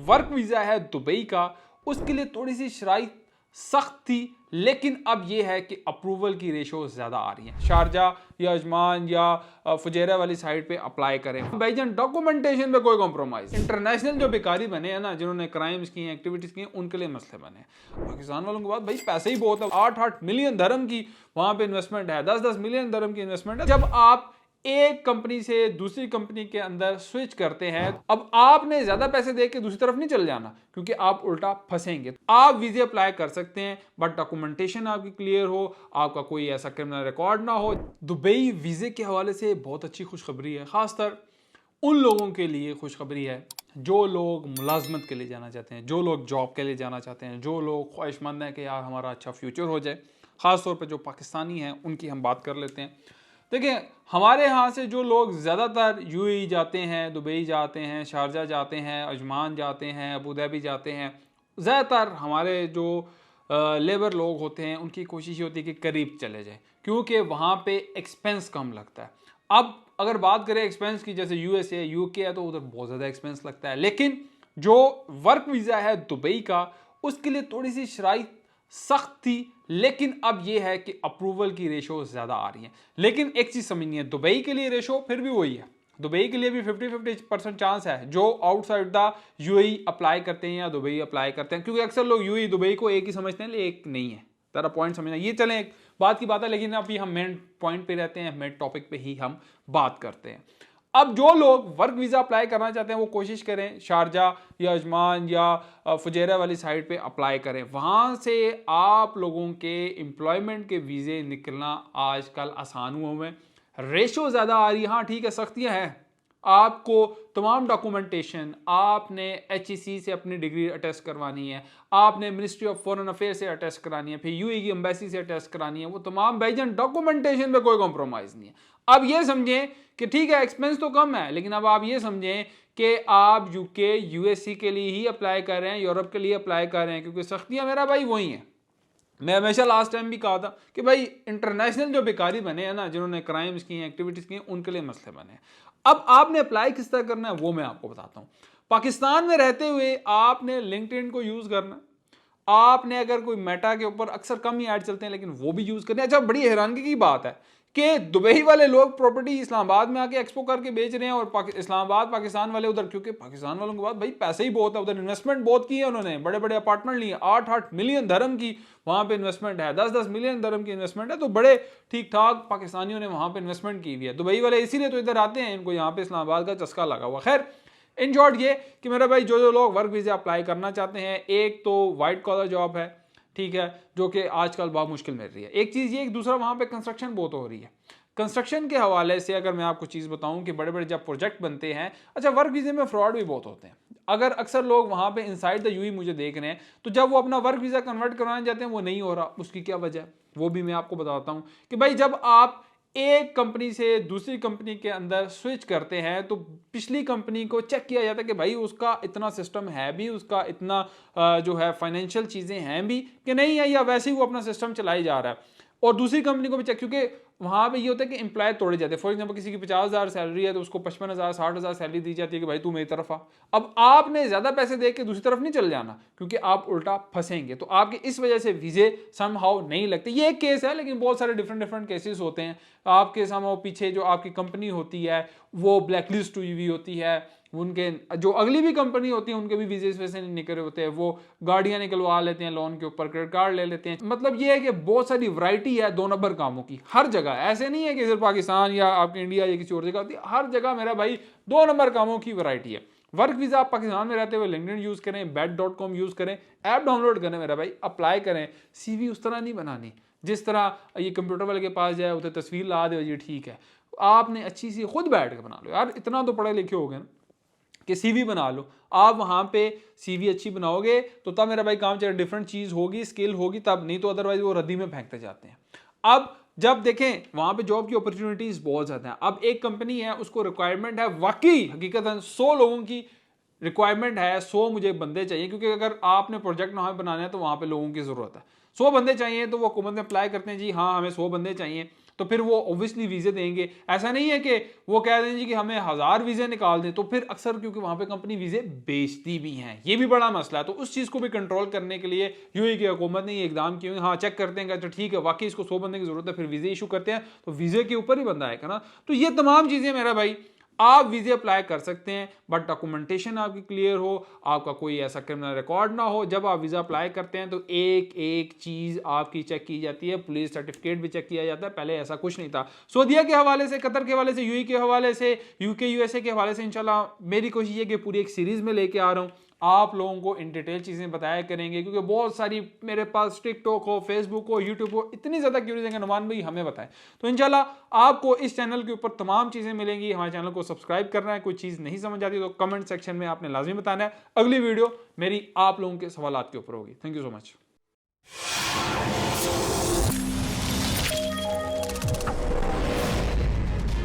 Work visa है Dubai का, उसके लिए थोड़ी सी शराइत सख्त थी, लेकिन अब यह है कि अप्रूवल की रेशो ज़्यादा आ रही है। शारजा या अजमान या फुजैरा वाली साइड पे अप्लाई करें। भाईजान डॉक्यूमेंटेशन पे कोई कॉम्प्रोमाइज़। इंटरनेशनल जो बेकारी बने हैं ना, जिन्होंने क्राइम्स किए हैं, एक्टिविटीज़ की हैं, उनके लिए मसले बने हैं। पाकिस्तान वालों के बाद भाई पैसे ही बहुत है। 8-8 मिलियन धर्म की वहाँ पे इन्वेस्टमेंट है, 10-10 मिलियन धर्म की इन्वेस्टमेंट है। जब आप एक कंपनी से दूसरी कंपनी के अंदर स्विच करते हैं, अब आपने ज्यादा पैसे दे के दूसरी तरफ नहीं चल जाना, क्योंकि आप उल्टा फंसेंगे। आप वीजे अप्लाई कर सकते हैं, बट डॉक्यूमेंटेशन आपकी क्लियर हो, आपका कोई ऐसा क्रिमिनल रिकॉर्ड ना हो। दुबई वीजे के हवाले से बहुत अच्छी खुशखबरी है, खासकर उन लोगों के लिए खुशखबरी है जो लोग मुलाजमत के लिए जाना चाहते हैं, जो लोग जॉब के लिए जाना चाहते हैं, जो लोग ख्वाहिशमंद हैं कि यार हमारा अच्छा फ्यूचर हो जाए। खासतौर पर जो पाकिस्तानी हैं उनकी हम बात कर लेते हैं। देखिए, हमारे यहाँ से जो लोग ज़्यादातर यूएई जाते हैं, दुबई जाते हैं, शारजा जाते हैं, अजमान जाते हैं, अबू धाबी जाते हैं, ज़्यादातर हमारे जो लेबर लोग होते हैं उनकी कोशिश होती है कि करीब चले जाएं, क्योंकि वहाँ पे एक्सपेंस कम लगता है। अब अगर बात करें एक्सपेंस की, जैसे यूएसए यूके है तो उधर बहुत ज़्यादा एक्सपेंस लगता है, लेकिन जो वर्क वीज़ा है दुबई का, उसके लिए थोड़ी सी शराइत सख्त थी, लेकिन अब यह है कि अप्रूवल की रेशो ज़्यादा आ रही है। लेकिन एक चीज़ समझनी है, दुबई के लिए रेशो फिर भी वही है। दुबई के लिए भी 50-50% चांस है जो आउटसाइड द यूएई अप्लाई करते हैं या दुबई अप्लाई करते हैं, क्योंकि अक्सर लोग यूएई दुबई को एक ही समझते हैं, लेकिन एक नहीं है। ज़रा पॉइंट समझना, ये चलें एक बात की बात है, लेकिन अभी हम मेन पॉइंट पे रहते हैं, मेन टॉपिक पे ही हम बात करते हैं। अब जो लोग वर्क वीज़ा अप्लाई करना चाहते हैं वो कोशिश करें शारजा या अजमान या फुजैरा वाली साइड पे अप्लाई करें। वहाँ से आप लोगों के एम्प्लॉयमेंट के वीज़े निकलना आजकल आसान हुआ हुए, रेशो ज़्यादा आ रही है। हाँ ठीक है, सख्तियाँ हैं, आपको तमाम डॉक्यूमेंटेशन, आपने HEC से अपनी डिग्री अटेस्ट करवानी है, आपने मिनिस्ट्री ऑफ फॉरेन अफेयर से अटेस्ट करानी है, फिर यूएई की एम्बेसी से अटेस्ट करानी है, वो तमाम भाईजान डॉक्यूमेंटेशन पे कोई कॉम्प्रोमाइज़ नहीं है। अब ये समझें कि ठीक है एक्सपेंस तो कम है, लेकिन अब आप ये समझें कि आप यूके यूएससी के लिए ही अप्लाई कर रहे हैं, यूरोप के लिए अप्लाई कर रहे हैं, क्योंकि सख्तियाँ मेरा भाई वही हैं। मैं हमेशा लास्ट टाइम भी कहा था कि भाई इंटरनेशनल जो बेकारी बने हैं ना, जिन्होंने क्राइम्स की हैं, एक्टिविटीज़ की हैं, उनके लिए मसले बने हैं। अब आपने अप्लाई किस तरह करना है वो मैं आपको बताता हूँ। पाकिस्तान में रहते हुए आपने लिंक्डइन को यूज़ करना, आपने अगर कोई मेटा के ऊपर अक्सर कम ही ऐड चलते हैं लेकिन वो भी यूज़ करने। अच्छा, बड़ी हैरानगी की बात है कि दुबई वाले लोग प्रॉपर्टी इस्लामाबाद में आके एक्सपो करके बेच रहे हैं, और इस्लामाबाद पाकिस्तान वाले उधर, क्योंकि पाकिस्तान वालों के पास भाई पैसे ही बहुत है, उधर इन्वेस्टमेंट बहुत की है, उन्होंने बड़े बड़े अपार्टमेंट लिए, 8-8 मिलियन धर्म की वहाँ पे इन्वेस्टमेंट है, 10-10 मिलियन धर्म की इन्वेस्टमेंट है, तो बड़े ठीक ठाक पाकिस्तानियों ने वहाँ पे इन्वेस्टमेंट की हुई है। दुबई वाले इसीलिए तो इधर आते हैं, इनको यहाँ पे इस्लामाबाद का चस्का लगा हुआ। खैर, इन शॉर्ट ये कि मेरा भाई जो लोग वर्क वीज़ा अप्लाई करना चाहते हैं, एक तो वाइट कॉलर जॉब है, ठीक है, जो कि आजकल बहुत मुश्किल मिल रही है। एक चीज़ ये, दूसरा वहाँ पे कंस्ट्रक्शन बहुत हो रही है। कंस्ट्रक्शन के हवाले से अगर मैं आपको चीज़ बताऊं कि बड़े बड़े जब प्रोजेक्ट बनते हैं, अच्छा वर्क वीज़े में फ्रॉड भी बहुत होते हैं। अगर अक्सर लोग वहाँ पे इनसाइड द यूएई मुझे देख रहे हैं, तो जब वो अपना वर्क वीज़ा कन्वर्ट करवाने जाते हैं वो नहीं हो रहा, उसकी क्या वजह है वो भी मैं आपको बताता हूँ। कि भाई जब आप एक कंपनी से दूसरी कंपनी के अंदर स्विच करते हैं तो पिछली कंपनी को चेक किया जाता है कि भाई उसका इतना सिस्टम है भी, उसका इतना जो है फाइनेंशियल चीज़ें हैं भी कि नहीं है, या वैसे ही वो अपना सिस्टम चलाई जा रहा है। और दूसरी कंपनी को भी चेक, क्योंकि वहाँ पे ये होता है कि एम्प्लॉय तोड़े जाते हैं। फॉर एग्जांपल किसी की 50,000 सैलरी है तो उसको 55,000 60,000 सैलरी दी जाती है कि भाई तू मेरी तरफ आ। अब आपने ज़्यादा पैसे दे के दूसरी तरफ नहीं चल जाना, क्योंकि आप उल्टा फंसेंगे। तो आपके इस वजह से वीज़े समहाउ नहीं लगते। ये एक केस है, लेकिन बहुत सारे डिफरेंट केसेस होते हैं। आपके समहाउ पीछे जो आपकी कंपनी होती है वो ब्लैकलिस्ट हुई हुई होती है, उनके जो अगली भी कंपनी होती है उनके भी वीजे इस वजह से नहीं निकले होते हैं, वो गाड़ियां निकलवा लेते हैं लोन के ऊपर, क्रेडिट कार्ड ले लेते हैं। मतलब ये है कि बहुत सारी वैरायटी है 2 नंबर कामों की हर जगह। ऐसे नहीं है कि सिर्फ पाकिस्तान या आपके इंडिया या किसी और जगह होती है, हर जगह मेरा भाई 2 नंबर कामों की वैरायटी है। वर्क वीज़ा आप पाकिस्तान में रहते हुए लिंक्डइन यूज़ करें, bet.com यूज़ करें, ऐप डाउनलोड करें मेरा भाई, अप्लाई करें। CV उस तरह नहीं बनानी जिस तरह ये कंप्यूटर वाले के पास जाए उसे तस्वीर ला दे, ये ठीक है। आपने अच्छी सी खुद बैठ के बना लो यार, इतना तो पढ़े लिखे हो गए ना कि CV बना लो। आप वहाँ पे CV अच्छी बनाओगे तो तब मेरा भाई काम चलेगा, डिफरेंट चीज़ होगी, स्किल होगी तब, नहीं तो अदरवाइज वो रद्दी में फेंकते जाते हैं। अब जब देखें वहाँ पे जॉब की अपॉर्चुनिटीज़ बहुत ज़्यादा हैं। अब एक कंपनी है उसको रिक्वायरमेंट है, वाकई हकीकतन 100 लोगों की रिक्वायरमेंट है, 100 मुझे बंदे चाहिए, क्योंकि अगर आपने प्रोजेक्ट वहाँ बनाना है तो वहाँ पे लोगों की ज़रूरत है। 100 बंदे चाहिए, तो वो हुकूमत में अप्लाई करते हैं जी हाँ हमें 100 बंदे चाहिए। तो फिर वो ऑब्वियसली वीजे देंगे। ऐसा नहीं है कि वो कह दें जी कि हमें 1000 वीजे निकाल दें, तो फिर अक्सर क्योंकि वहां पे कंपनी वीजे बेचती भी हैं, ये भी बड़ा मसला है। तो उस चीज को भी कंट्रोल करने के लिए यूएई की हुकूमत ने ये इकदाम किए। हाँ, चेक करते हैं तो ठीक है, वाकई इसको 100 बंदे की जरूरत है, फिर वीजे इशू करते हैं, तो वीजे के ऊपर ही बंदा आएगा ना। तो ये तमाम चीजें मेरा भाई आप वीजे अप्लाई कर सकते हैं, बट डॉक्यूमेंटेशन आपकी क्लियर हो, आपका कोई ऐसा क्रिमिनल रिकॉर्ड ना हो। जब आप वीजा अप्लाई करते हैं तो एक एक चीज आपकी चेक की जाती है, पुलिस सर्टिफिकेट भी चेक किया जाता है। पहले ऐसा कुछ नहीं था। सऊदीया के हवाले से, कतर के हवाले से, यूएई के हवाले से, यूके यूएसए के हवाले से इंशाल्लाह मेरी कोशिश है कि पूरी एक सीरीज में लेके आ रहा हूं, आप लोगों को इन डिटेल चीज़ें बताया करेंगे, क्योंकि बहुत सारी मेरे पास टिकटॉक हो, फेसबुक हो, यूट्यूब हो, इतनी ज़्यादा क्यूरीज हैं, नुमान भाई हमें बताएं। तो इंशाल्लाह आपको इस चैनल के ऊपर तमाम चीज़ें मिलेंगी। हमारे चैनल को सब्सक्राइब करना है, कोई चीज़ नहीं समझ आती तो कमेंट सेक्शन में आपने लाजमी बताना है। अगली वीडियो मेरी आप लोगों के सवालात के ऊपर होगी। Thank you so much.